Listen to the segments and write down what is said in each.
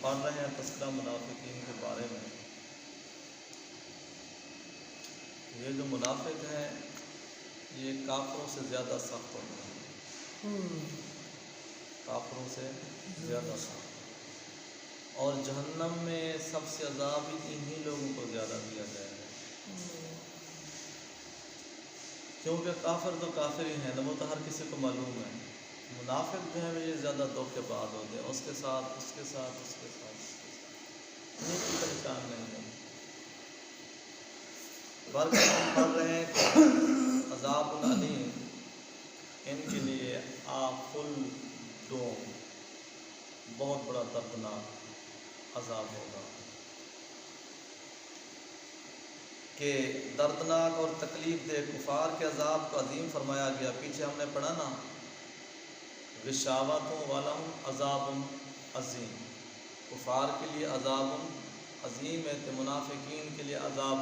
پڑھ رہے ہیں تذکرہ منافقین کے بارے میں۔ یہ جو منافق ہیں یہ کافروں سے زیادہ سخت ہوتے ہیں، کافروں سے زیادہ سخت، اور جہنم میں سب سے عذاب انہی لوگوں کو زیادہ دیا جائے گا، کیونکہ کافر تو کافر ہی ہیں، وہ تو ہر کسی کو معلوم ہے۔ منافق جو ہیں یہ زیادہ دھوکے باز ہوتے ہیں، اس کے ساتھ انہیں کی پہچان نہیں ہے۔ بلکہ ہم پڑھ رہے ہیں کہ عذاب العلیم ان کے لیے آفل دوم، بہت بڑا دردناک عذاب ہوگا، کہ دردناک اور تکلیف دہ کفار کے عذاب کو عظیم فرمایا گیا۔ پیچھے ہم نے پڑھا نا، غشاوۃ ولہم عذاب عظیم، کفار کے لیے عذاب عظیم ہے، تو منافقین کے لیے عذاب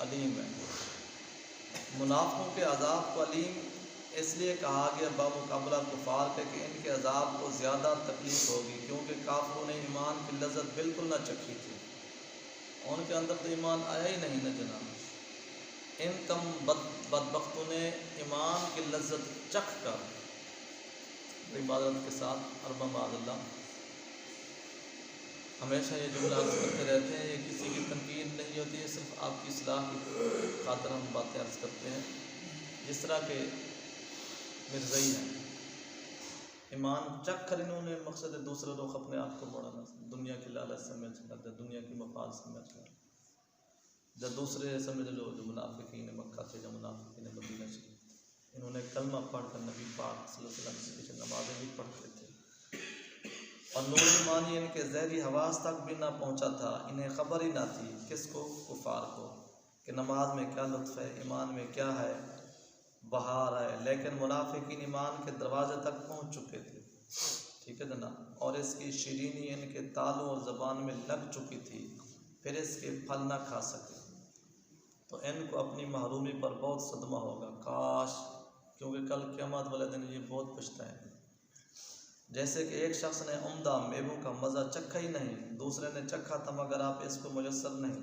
علیم ہے۔ منافقوں کے عذاب کو علیم اس لیے کہا گیا بمقابلہ کفار کے کہ ان کے عذاب کو زیادہ تکلیف ہوگی، کیونکہ کافروں نے ایمان کی لذت بالکل نہ چکھی تھی، ان کے اندر تو ایمان آیا ہی نہیں نہ جناب۔ ان کم بدبختوں نے ایمان کی لذت چکھ کر، عبادت کے ساتھ اربا معاذ اللہ، ہمیشہ یہ جملہ عرض کرتے رہتے ہیں، یہ کسی کی تنقید نہیں ہوتی ہے، صرف آپ کی اصلاح کی خاطر ہم باتیں عرض کرتے ہیں۔ جس طرح کے مرزئی ہیں، ایمان چکھ کر انہوں نے مقصد دوسرے لوگ اپنے آپ کو بڑھانا، دنیا کی لالچ سمجھ کر، دنیا کی مفاد سمجھ کر، جب دوسرے سمجھ لو جو منافقین مکہ تھے، جو منافقین مدینہ سے، انہوں نے کلمہ پڑھ کر نبی پاک صلی اللہ علیہ وسلم کے پیچھے نمازیں بھی پڑھتے تھے، اور نور ایمانی ان کے ذہنی حواس تک بھی نہ پہنچا تھا، انہیں خبر ہی نہ تھی، کس کو؟ کفار کو، کہ نماز میں کیا لطف ہے، ایمان میں کیا ہے بہار ہے۔ لیکن منافقین ایمان کے دروازے تک پہنچ چکے تھے، ٹھیک ہے جناب، اور اس کی شیرینی ان کے تالوں اور زبان میں لگ چکی تھی، پھر اس کے پھل نہ کھا سکے، تو ان کو اپنی محرومی پر بہت صدمہ ہوگا، کاش، کیونکہ کل قیامت والے دن یہ بہت پچھتائیں گے۔ جیسے کہ ایک شخص نے عمدہ میووں کا مزہ چکھا ہی نہیں، دوسرے نے چکھا تھا مگر آپ اس کو میسر نہیں،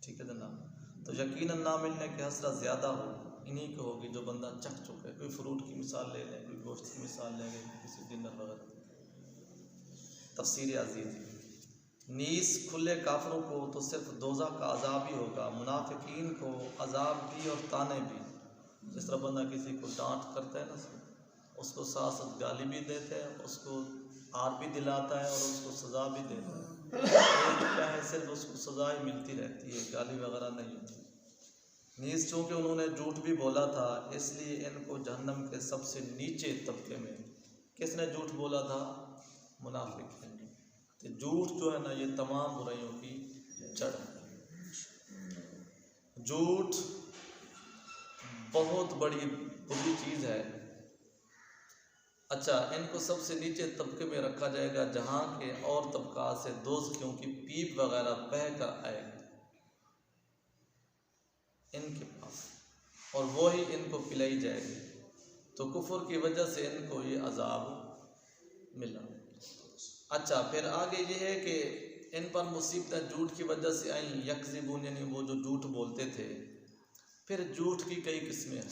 ٹھیک ہے جناب، تو یقیناً نہ ملنے کی حسرت زیادہ ہو انہی کو ہوگی جو بندہ چکھ چکے۔ کوئی فروٹ کی مثال لے لیں، کوئی گوشت کی مثال لے لیں، کسی ڈنر وغیرہ۔ تفسیر عزیز، نیز کھلے کافروں کو تو صرف دوزخ کا عذاب ہی ہوگا، منافقین کو عذاب بھی اور تانے بھی، جس طرح بندہ کسی کو ڈانٹ کرتا ہے نا، اس کو ساتھ ساتھ گالی بھی دیتے ہیں، اس کو آر بھی دلاتا ہے اور اس کو سزا بھی دیتا ہے، کیا ہے صرف اس کو سزا ہی ملتی رہتی ہے، گالی وغیرہ نہیں ہوتی۔ نیز چونکہ انہوں نے جھوٹ بھی بولا تھا، اس لیے ان کو جہنم کے سب سے نیچے طبقے میں، کس نے جھوٹ بولا تھا؟ منافق نے۔ تو جھوٹ جو ہے نا یہ تمام برائیوں کی جڑ ہے، جھوٹ بہت بڑی بری چیز ہے۔ اچھا، ان کو سب سے نیچے طبقے میں رکھا جائے گا، جہاں کے اور طبقات سے دوزخیوں کی پیپ وغیرہ بہہ کر آئے گی ان کے پاس، اور وہی ان کو پلائی جائے گی، تو کفر کی وجہ سے ان کو یہ عذاب ملا۔ اچھا، پھر آگے یہ ہے کہ ان پر مصیبتیں جھوٹ کی وجہ سے آئیں، یکذبون یعنی وہ جو جھوٹ بولتے تھے۔ پھر جھوٹ کی کئی قسمیں ہیں،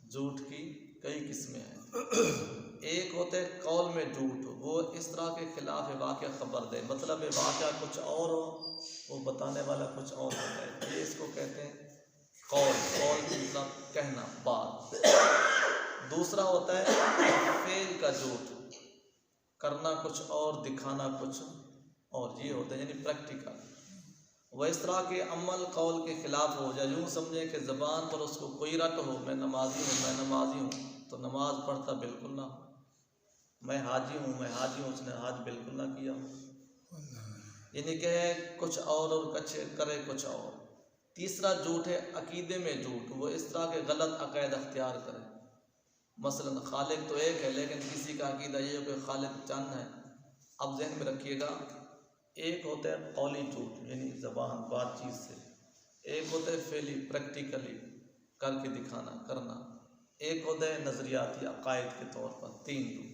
جھوٹ کی کئی قسمیں ہیں۔ ایک ہوتا ہے قول میں جھوٹ، وہ اس طرح کے خلاف واقعہ خبر دے، مطلب واقعہ کچھ اور ہو، وہ بتانے والا کچھ اور ہوتا ہے، یہ اس کو کہتے ہیں قول، قول مطلب کہنا، بات۔ دوسرا ہوتا ہے فعل کا جھوٹ، کرنا کچھ اور دکھانا کچھ اور، یہ ہوتا ہے یعنی پریکٹیکل۔ وہ اس طرح کے عمل قول کے خلاف ہو جائے، یوں سمجھیں کہ زبان پر اس کو کوئی رٹ ہو، میں نمازی ہوں، میں نمازی ہوں، تو نماز پڑھتا بالکل نہ ہو، میں حاجی ہوں، میں حاجی ہوں، اس نے حج بالکل نہ کیا ہو، یعنی کہ کچھ اور کرے کچھ اور۔ تیسرا جھوٹ ہے عقیدے میں جھوٹ، وہ اس طرح کے غلط عقائد اختیار کرے، مثلا خالق تو ایک ہے لیکن کسی کا عقیدہ یہ ہے کہ خالق چند ہے۔ اب ذہن میں رکھیے گا، ایک ہوتا ہے قولی جھوٹ یعنی زبان بات چیت سے، ایک ہوتا ہے فعلی پریکٹیکلی کر کے دکھانا کرنا، ایک ہوتا ہے نظریاتی عقائد کے طور پر، تین جھوٹ۔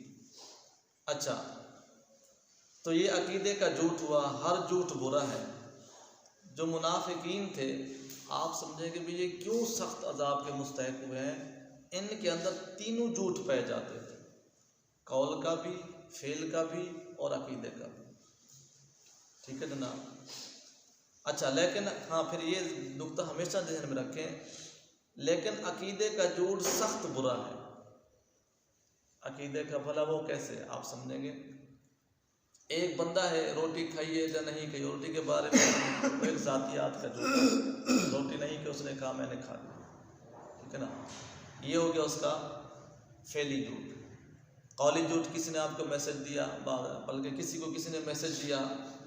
اچھا، تو یہ عقیدے کا جھوٹ ہوا، ہر جھوٹ برا ہے۔ جو منافقین تھے آپ سمجھیں کہ بھی یہ کیوں سخت عذاب کے مستحق ہوئے ہیں، ان کے اندر تینوں جھوٹ پائے جاتے تھے، قول کا بھی، فعل کا بھی اور عقیدے کا بھی۔ ٹھیک ہے جناب؟ اچھا، لیکن ہاں پھر یہ نقطہ ہمیشہ ذہن میں رکھیں، لیکن عقیدے کا جھوٹ سخت برا ہے۔ عقیدے کا بھلا وہ کیسے آپ سمجھیں گے؟ ایک بندہ ہے، روٹی کھائی ہے یا نہیں کھائی، روٹی کے بارے میں ایک ذاتیات کا جھوٹ ہے، روٹی نہیں کہ اس نے کہا میں نے کھا لی، ٹھیک ہے نا؟ یہ ہو گیا اس کا فعلی جھوٹ۔ قولی جھوٹ، کسی نے آپ کو میسج دیا، بلکہ کسی کو کسی نے میسج دیا،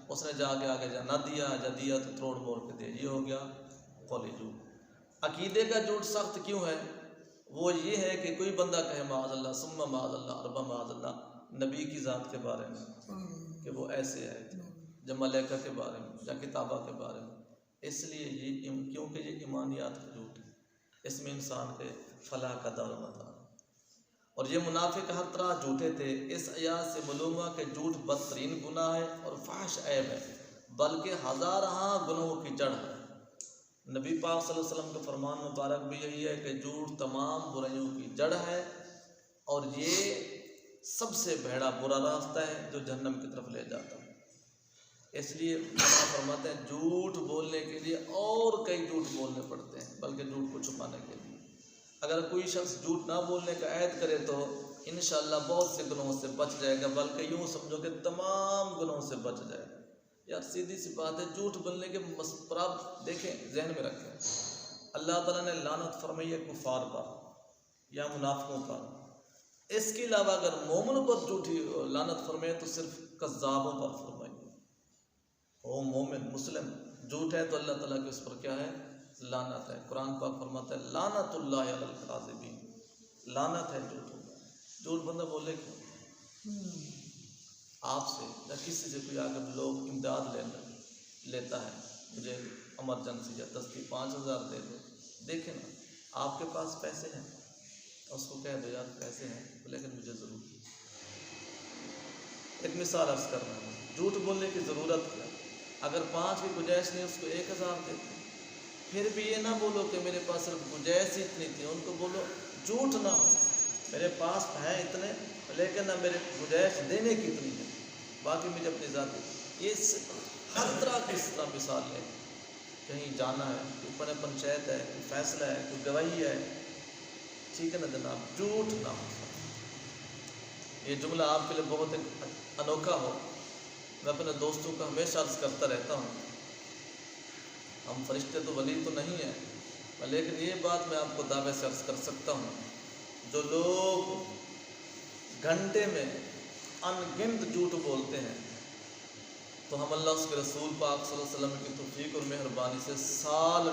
اس نے جا کے آگے جا نہ دیا، یا دیا تو توڑ موڑ کے دے، یہ ہو گیا قولی جھوٹ۔ عقیدے کا جھوٹ سخت کیوں ہے؟ وہ یہ ہے کہ کوئی بندہ کہے معاذ اللہ ثم معاذ اللہ اربع معاذ اللہ نبی کی ذات کے بارے میں کہ وہ ایسے آئے تھے، یا ملائکہ کے بارے میں، یا کتابہ کے بارے میں، اس لیے یہ کیونکہ یہ ایمانیات کا جھوٹ ہے، اس میں انسان کے فلاح کا دار و مدار۔ اور یہ منافق ہر طرح جھوٹے تھے۔ اس آیات سے معلوم ہوا کہ جھوٹ بدترین گناہ ہے اور فحش عیب ہے، بلکہ ہزارہا گناہوں کی جڑ ہے۔ نبی پاک صلی اللہ علیہ وسلم کا فرمان مبارک بھی یہی ہے کہ جھوٹ تمام برائیوں کی جڑ ہے، اور یہ سب سے بھیڑا برا راستہ ہے جو جہنم کی طرف لے جاتا ہے۔ اس لیے علماء فرماتے ہیں جھوٹ بولنے کے لیے اور کئی جھوٹ بولنے پڑتے ہیں، بلکہ جھوٹ کو چھپانے کے لیے۔ اگر کوئی شخص جھوٹ نہ بولنے کا عہد کرے تو انشاءاللہ بہت سے گناہوں سے بچ جائے گا، بلکہ یوں سمجھو کہ تمام گناہوں سے بچ جائے گا۔ یار سیدھی سی بات ہے، جھوٹ بولنے کے پر آپ دیکھیں، ذہن میں رکھیں، اللہ تعالیٰ نے لعنت فرمائی ہے کفار پر یا منافقوں پر۔ اس کے علاوہ اگر مومن پر جھوٹی لعنت فرمائے تو صرف کذابوں پر فرمائی ہے۔ وہ مومن مسلم جھوٹ ہے تو اللہ تعالیٰ کے اس پر کیا ہے؟ لعنت ہے۔ قرآن پاک فرماتا ہے لعنت اللہ علی الکاذبین، لعنت ہے جھوٹ بندہ بولے کیوں؟ آپ سے یا کسی سے کوئی آگے لوگ امداد لیتا ہے، مجھے ایمرجنسی یا دستی 5000 دے دو، دیکھیں نا آپ کے پاس پیسے ہیں، اس کو کہہ دو یار پیسے ہیں لیکن مجھے ضرور۔ ایک مثال عرض کر رہا ہوں، جھوٹ بولنے کی ضرورت کیا؟ اگر 5 کی گنجائش نہیں، اس کو 1000 دیتے، پھر بھی یہ نہ بولو کہ میرے پاس صرف گنجائش ہی اتنی تھی، ان کو بولو جھوٹ نہ ہو، میرے پاس ہیں اتنے لیکن نہ میرے گنجائش دینے کی اتنی ہے، باقی مجھے اپنی ذاتی۔ یہ ہر طرح کی اس طرح مثال ہے، کہیں جانا ہے، کوئی بڑے پنچایت ہے، کوئی فیصلہ ہے، کوئی گواہی ہے، ٹھیک ہے نا جناب، جھوٹ نہ ہو۔ یہ جملہ آپ کے لیے بہت ایک انوکھا ہو، میں اپنے دوستوں کا ہمیشہ عرض کرتا رہتا ہوں، ہم فرشتے تو ولی تو نہیں ہیں، لیکن یہ بات میں آپ کو دعوے سے عرض کر سکتا ہوں، جو لوگ گھنٹے میں ان گنت جھوٹ بولتے ہیں تو ہم اللہ اس کے رسول پاک صلی اللہ علیہ وسلم کی توفیق اور مہربانی سے سال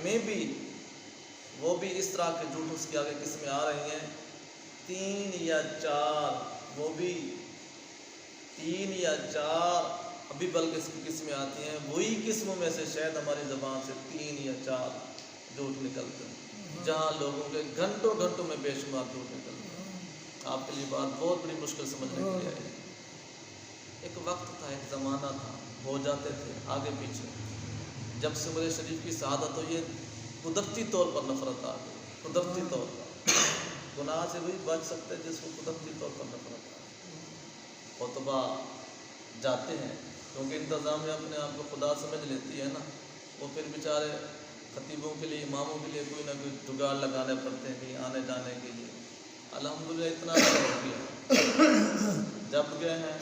میں بھی وہ بھی اس طرح کے جھوٹ اس کے آگے قسمیں آ رہی ہیں 3 یا 4، وہ بھی 3 یا 4 ابھی بلکہ اس کی قسمیں آتی ہیں، وہی قسموں میں سے شاید ہماری زبان سے 3 یا 4 جھوٹ نکلتے ہیں، جہاں لوگوں کے گھنٹوں میں بے شمار جھوٹ نکلتے ہیں۔ آپ کے لیے بات بہت بڑی مشکل سمجھنے کے لیے ہے۔ ایک وقت تھا، ایک زمانہ تھا، ہو جاتے تھے آگے پیچھے، جب سے مرے شریف کی شہادت ہو یہ قدرتی طور پر نفرت آ گئی، قدرتی طور پر۔ گناہ سے وہی بچ سکتے جس کو قدرتی طور پر نفرت آ گئی۔ خطبہ جاتے ہیں کیونکہ انتظامیہ اپنے آپ کو خدا سمجھ لیتی ہے نا، وہ پھر بیچارے خطیبوں کے لیے، اماموں کے لیے کوئی نہ کوئی جگاڑ لگانے پڑتے ہیں کہیں آنے جانے کے لیے۔ الحمدللہ اتنا ہو گیا، جب گئے ہیں،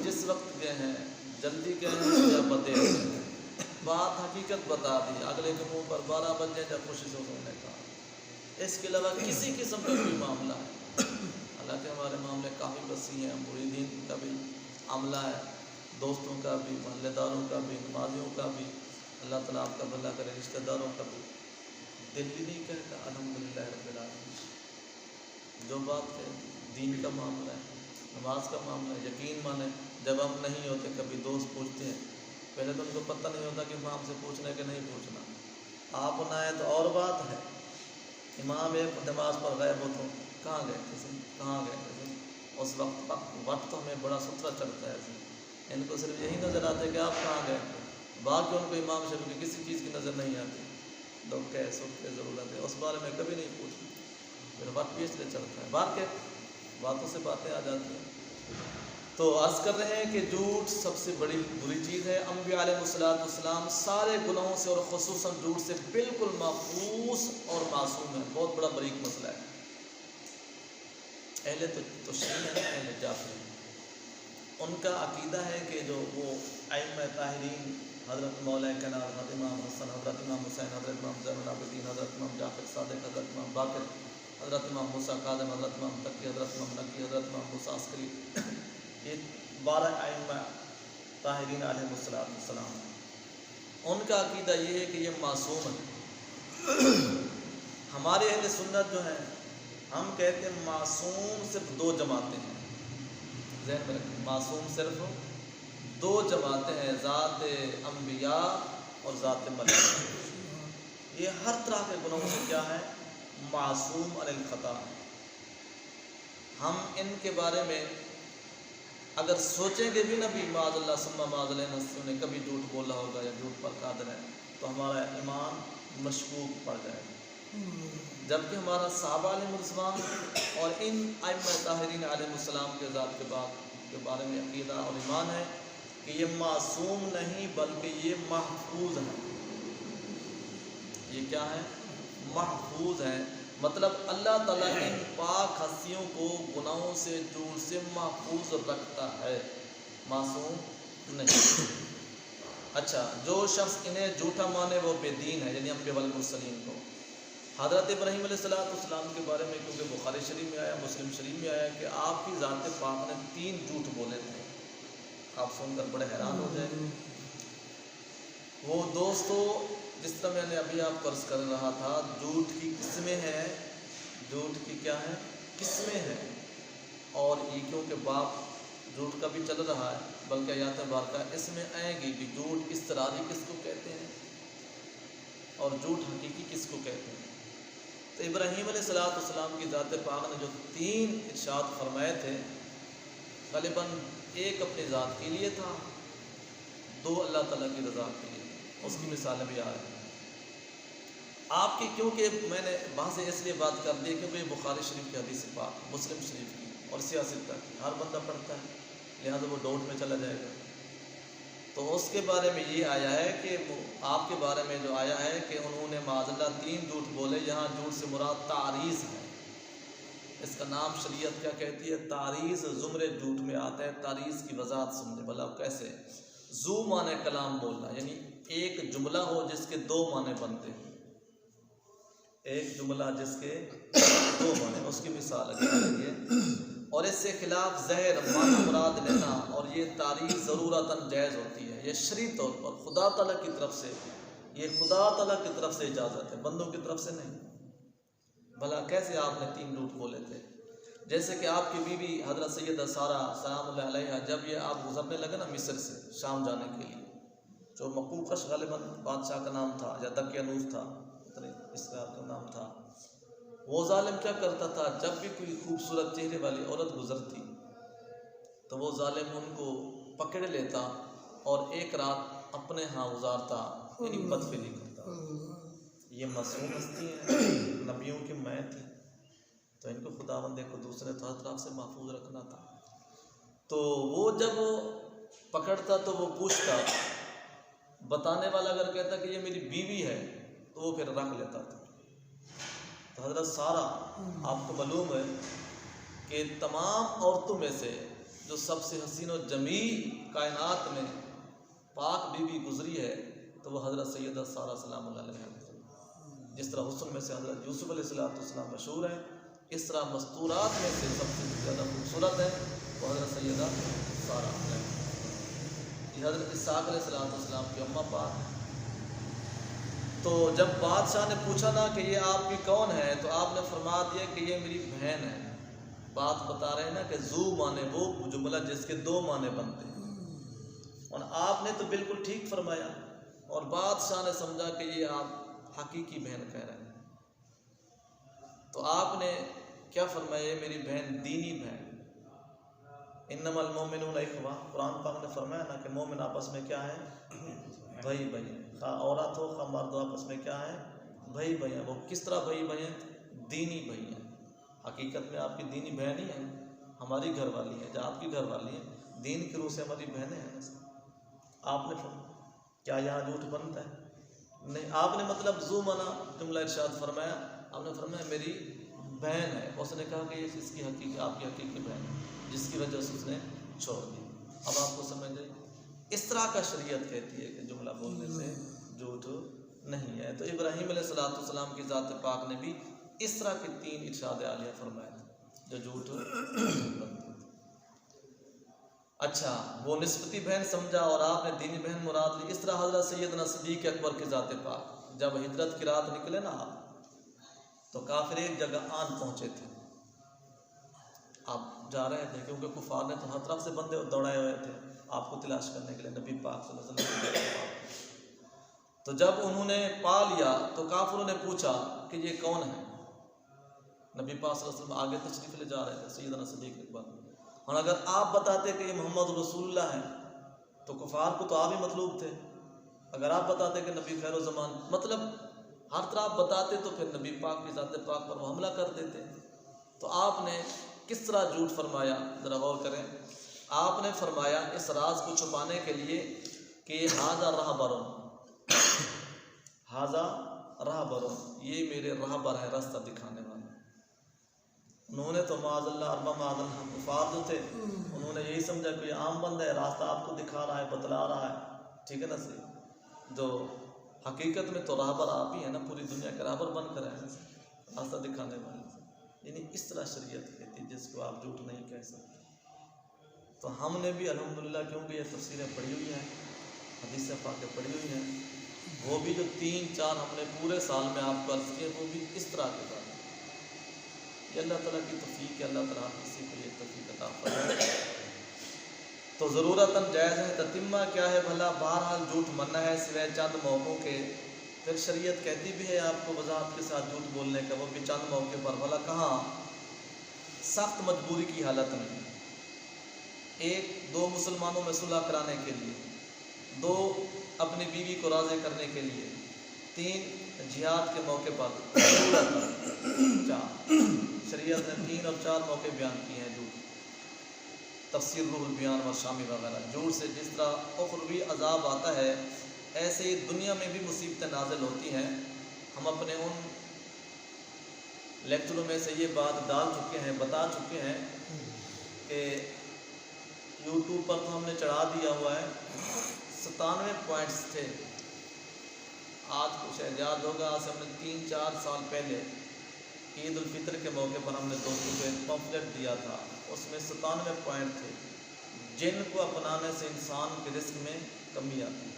جس وقت گئے ہیں، جلدی گئے ہیں یا بدیر گئے ہیں، بات حقیقت بتا دی، اگلے کے منہ پر 12 بجے جب خوشی سے انہوں نے کہا۔ اس کے علاوہ کسی قسم کا کوئی معاملہ ہے، حالانکہ ہمارے معاملے کافی وسیع ہیں، مریدین کا بھی عملہ ہے، دوستوں کا بھی، محلے داروں کا بھی، نمازیوں کا بھی، اللہ تعالیٰ آپ کا بھلا کرے، رشتہ داروں کا بھی۔ دل بھی نہیں کہتا الحمدللہ رب العالمین، جو بات ہے دین کا معاملہ ہے، نماز کا معاملہ ہے، یقین مانے جب ہم نہیں ہوتے کبھی دوست پوچھتے ہیں، پہلے تو ان کو پتہ نہیں ہوتا کہ امام سے پوچھنا ہے کہ نہیں پوچھنا، آپ نہ آئے تو اور بات ہے، امام ایک نماز پر غائب ہو تو کہاں گئے تھے، اس وقت تو ہمیں بڑا ستھرا چڑھتا ہے. ان کو صرف یہی نظر آتا ہے کہ آپ کہاں گئے، باقی ان کو امام شافعی کی کسی چیز کی نظر نہیں آتی. لوگ کہے سکھ کی ضرورت ہے، اس بارے میں کبھی نہیں پوچھتے، پھر وقت بھی اس لیے چڑھتا ہے. بات کے باتوں سے باتیں آ جاتی ہیں. تو عرض کر رہے ہیں کہ جھوٹ سب سے بڑی بری چیز ہے. انبیاء علیہ السلام سارے گناہوں سے اور خصوصاً جھوٹ سے بالکل محفوظ اور معصوم ہیں. بہت بڑا باریک مسئلہ ہے. اہل تو شیعہ ہیں، اہل جعفری ہیں. ان کا عقیدہ ہے کہ جو وہ ائمہ طاہرین حضرت مولا کائنات حضرت امام حسن، حضرت امام حسین، حضرت امام زین العابدین، حضرت امام جعفر صادق، حضرت امام باقر، حضرت امام موسیٰ کاظم، حضرت امام تقی، حضرت امام نقی، حضرت امام موسیٰ عسکری، یہ 12 ائمہ طاہرین علیہ السلام. ان کا عقیدہ یہ ہے کہ یہ معصوم ہے. ہمارے اہل سنت جو ہیں ہم کہتے ہیں معصوم صرف 2 جماعتیں ہیں. ذہن میں رکھیں، معصوم صرف 2 جماعتیں ہیں، ذات انبیاء اور ذات ملائکہ. یہ ہر طرح کے گناہوں سے کیا ہے؟ معصوم عن الخطا. ہم ان کے بارے میں اگر سوچیں گے بھی نبی معاذ اللہ ثم معاذ اللہ نے کبھی جھوٹ بولا ہوگا یا جھوٹ پر قادر ہے تو ہمارا ایمان مشکوک پڑ جائے گا. جبکہ ہمارا صحابہ علیہ الرضوان اور ان ائمہ طاہرین علیہ السلام کے ذات کے بارے میں عقیدہ اور ایمان ہے کہ یہ معصوم نہیں بلکہ یہ محفوظ ہیں. یہ کیا ہے؟ محفوظ ہیں. مطلب اللہ تعالیٰ ان پاک ہستیوں کو گناہوں سے، جھوٹ سے محفوظ رکھتا ہے، معصوم نہیں. اچھا، جو شخص انہیں جھوٹا مانے وہ بے دین ہے، یعنی انبیاء والمرسلین کو. حضرت ابراہیم علیہ السلام کے بارے میں کیونکہ بخاری شریف میں آیا، مسلم شریف میں آیا کہ آپ کی ذات پاک نے 3 جھوٹ بولے تھے. آپ سن کر بڑے حیران ہو جائیں. وہ دوستو جس طرح میں نے ابھی آپ کو عرض کر رہا تھا، جھوٹ کی قسمیں ہیں. جھوٹ کی کیا ہیں؟ قسمیں ہیں. اور یہ کیونکہ باپ جھوٹ کا بھی چل رہا ہے بلکہ آیات مبارکہ اس میں آئیں گی کہ جھوٹ اضطراری کس کو کہتے ہیں اور جھوٹ حقیقی کس کو کہتے ہیں. تو ابراہیم علیہ السلام کی ذات پاک نے جو 3 ارشاد فرمائے تھے، غالباً ایک اپنی ذات کے لیے تھا، 2 اللہ تعالیٰ کی رضا کے لیے. اس کی مثالیں بھی آ رہی ہیں آپ کی. کیونکہ میں نے وہاں سے اس لیے بات کر دی کیونکہ یہ بخاری شریف کی حدیث پاک، مسلم شریف کی اور سیاست تک ہر بندہ پڑھتا ہے، لہٰذا وہ ڈاؤٹ میں چلا جائے گا. تو اس کے بارے میں یہ آیا ہے کہ وہ آپ کے بارے میں جو آیا ہے کہ انہوں نے معاذ اللہ 3 جھوٹ بولے. یہاں جھوٹ سے مراد تعریض ہے. اس کا نام شریعت کیا کہتی ہے؟ تعریض. زمرے جھوٹ میں آتا ہے. تعریض کی وضاحت سمجھے بھلا کیسے. ذو معنی کلام بولنا، یعنی ایک جملہ ہو جس کے 2 معنی بنتے ہیں. ایک جملہ جس کے 2 معنی، اس کی مثال ہے. اور اس سے خلاف زہر معنی مراد لینا، اور یہ تعریض ضرورتاً جائز ہوتی ہے. یہ شرعی طور پر خدا تعالیٰ کی طرف سے، یہ خدا تعالیٰ کی طرف سے اجازت ہے، بندوں کی طرف سے نہیں. بھلا کیسے آپ نے 3 جھوٹ بولے تھے؟ جیسے کہ آپ کی بیوی حضرت سیدہ سارہ سلام اللہ علیہا جب یہ آپ گزرنے لگے نا مصر سے شام جانے کے لیے، جو مقوقش غالباً بادشاہ کا نام تھا یا دقیانوس تھا، اس کا نام تھا، وہ ظالم کیا کرتا تھا؟ جب بھی کوئی خوبصورت چہرے والی عورت گزرتی تو وہ ظالم ان کو پکڑ لیتا اور ایک رات اپنے ہاں گزارتا، یعنی بدفعلی کرتا. یہ معصوم ہستی ہیں، نبیوں کی مائیں تھی، تو ان کو خداوند کو دوسرے طرف سے محفوظ رکھنا تھا. تو وہ جب پکڑتا تو وہ پوچھتا، بتانے والا اگر کہتا کہ یہ میری بیوی ہے تو وہ پھر رکھ لیتا تھا. تو حضرت سارہ آپ کو معلوم ہے کہ تمام عورتوں میں سے جو سب سے حسین و جمیل کائنات میں پاک بیوی گزری ہے تو وہ حضرت سیدہ سارہ سلام اللہ علیہ. جس طرح حسن میں سے حضرت یوسف علیہ السلام مشہور ہیں، اس طرح مستورات میں سے سب سے زیادہ خوبصورت ہے وہ حضرت سیدہ سارہ علیہ. یہ حضرت اسحاق علیہ السلام کی اماں پاک. تو جب بادشاہ نے پوچھا نا کہ یہ آپ کی کون ہے تو آپ نے فرما دیا کہ یہ میری بہن ہے. بات بتا رہے ہیں نا کہ ذو مانے وہ جملہ جس کے 2 معنی بنتے ہیں، اور آپ نے تو بالکل ٹھیک فرمایا اور بادشاہ نے سمجھا کہ یہ آپ حقیقی بہن کہہ رہے ہیں. تو آپ نے کیا فرمایا؟ میری بہن دینی بہن. انما المؤمنون اخوہ، قرآن پاک نے فرمایا نا کہ مومن آپس میں کیا ہیں؟ بھائی بھائی ہیں، خواہ عورت ہو خواہ مرد ہو، آپس میں کیا ہیں؟ بھائی بھائی ہیں۔ وہ کس طرح بھائی بھائی ہیں؟ دینی بھائی ہیں۔ حقیقت میں آپ کی دینی بہن ہی ہیں، ہماری گھر والی ہیں، جو آپ کی گھر والی ہیں، دین کی روح سے ہماری بہنیں ہیں۔ آپ نے کیا یہاں جھوٹ بنتا ہے؟ نہیں، آپ نے مطلب زو منا جملہ ارشاد فرمایا، آپ نے فرمایا میری بہن ہے، اس نے کہا کہ یہ اس کی حقیقی آپ کی حقیقی بہن ہے، جس کی وجہ سے اس نے چھوڑ دی۔ اب آپ کو سمجھ گئی؟ اس طرح کا شریعت کہتی ہے کہ جملہ بولنے سے جھوٹ نہیں ہے۔ تو ابراہیم علیہ السلام کی ذات پاک نے بھی اس طرح کے 3 ارشاد عالیہ فرمائے جو جھوٹ بنتے۔ اچھا، وہ نسبتی بہن سمجھا اور آپ نے دینی بہن مراد لی۔ اس طرح حضرت سیدنا صدیق اکبر کی ذات پاک جب ہجرت کی رات نکلے نا آپ، تو کافر ایک جگہ آن پہنچے تھے، آپ جا رہے تھے کیونکہ کفار نے تو ہر طرف سے بندے دوڑائے ہوئے تھے آپ کو تلاش کرنے کے لیے، نبی پاک صلی اللہ علیہ وسلم۔ تو جب انہوں نے پا لیا تو کافروں نے پوچھا کہ یہ کون ہے؟ نبی پاک صلی اللہ علیہ وسلم آگے تشریف لے جا رہے تھے، سیدنا صدیق اکبر، اور اگر آپ بتاتے کہ یہ محمد رسول اللہ ہیں تو کفار کو تو آپ ہی مطلوب تھے، اگر آپ بتاتے کہ نبی خیر و زمان، مطلب ہر طرح آپ بتاتے تو پھر نبی پاک کی ذات پاک پر وہ حملہ کر دیتے۔ تو آپ نے کس طرح جھوٹ فرمایا، ذرا غور کریں۔ آپ نے فرمایا اس راز کو چھپانے کے لیے کہ ھذا رہبر، ھذا رہبر، یہ میرے رہبر ہے، راستہ دکھانے والے۔ انہوں نے تو معاذ اللہ اربا معاذ اللہ کفار جو تھے، انہوں نے یہی سمجھا کہ یہ عام بندہ ہے، راستہ آپ کو دکھا رہا ہے، بتلا رہا ہے، ٹھیک ہے نا صحیح؟ جو حقیقت میں تو راہبر آپ ہی ہیں نا، پوری دنیا کے راہبر بن کر ہیں، راستہ دکھانے والے۔ یعنی اس طرح شریعت کہتی ہے جس کو آپ جھوٹ نہیں کہہ سکتے۔ تو ہم نے بھی الحمدللہ کیونکہ یہ تفسیریں پڑھی ہوئی ہیں، حدیث پاکیں پڑھی ہوئی ہیں، وہ بھی جو 3-4 ہم نے پورے سال میں آپ کو عرض کیے وہ بھی اس طرح کے بات ہے۔ یہ اللہ تعالیٰ کی توفیق ہے، اللہ تعالیٰ کسی کو یہ توفیق عطا فرمائے۔ تو ضرورتاً جائز ہے، تتمہ کیا ہے بھلا؟ بہرحال جھوٹ منع ہے سوائے چند موقعوں کے۔ پھر شریعت کہتی بھی ہے آپ کو وضاحت کے ساتھ جھوٹ بولنے کا، وہ بھی چند موقع پر۔ بھلا کہاں؟ سخت مجبوری کی حالت میں، 1-2 مسلمانوں میں صلح کرانے کے لیے، 2 اپنی بیوی کو راضی کرنے کے لیے، 3 جہاد کے موقع پر، 4 شریعت نے 3 اور 4 موقع بیان کیے ہیں جھوٹ۔ تفسیر روح البیان اور شامی وغیرہ۔ جھوٹ سے جس طرح اخروی عذاب آتا ہے ایسے ہی دنیا میں بھی مصیبتیں نازل ہوتی ہیں۔ ہم اپنے ان لیکچروں میں سے یہ بات ڈال چکے ہیں، بتا چکے ہیں کہ یوٹیوب پر تو ہم نے چڑھا دیا ہوا ہے، 97 پوائنٹس تھے۔ آج کچھ یاد ہوگا، آج سے ہم نے 3-4 سال پہلے عید الفطر کے موقع پر ہم نے دوستوں کو ایک پمفلٹ دیا تھا، اس میں 97 پوائنٹ تھے جن کو اپنانے سے انسان کے رزق میں کمی آتی ہے۔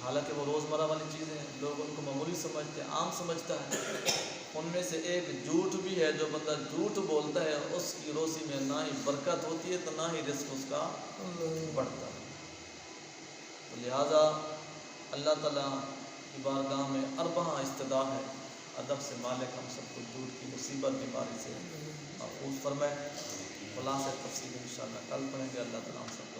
حالانکہ وہ روزمرہ والی چیزیں ہیں، لوگ ان کو معمولی سمجھتے ہیں، عام سمجھتا ہے۔ ان میں سے ایک جھوٹ بھی ہے، جو بندہ جھوٹ بولتا ہے اس کی روزی میں نہ ہی برکت ہوتی ہے تو نہ ہی رزق اس کا بڑھتا ہے۔ تو لہٰذا اللہ تعالیٰ کی بارگاہ میں اربعہ استدعا ہے، ادب سے مالک ہم سب کو جھوٹ کی مصیبت بیماری سے محفوظ فرمائے۔ خلاصہ تفصیل انشاءاللہ کل پڑھیں گے۔ اللہ تعالیٰ ہم سب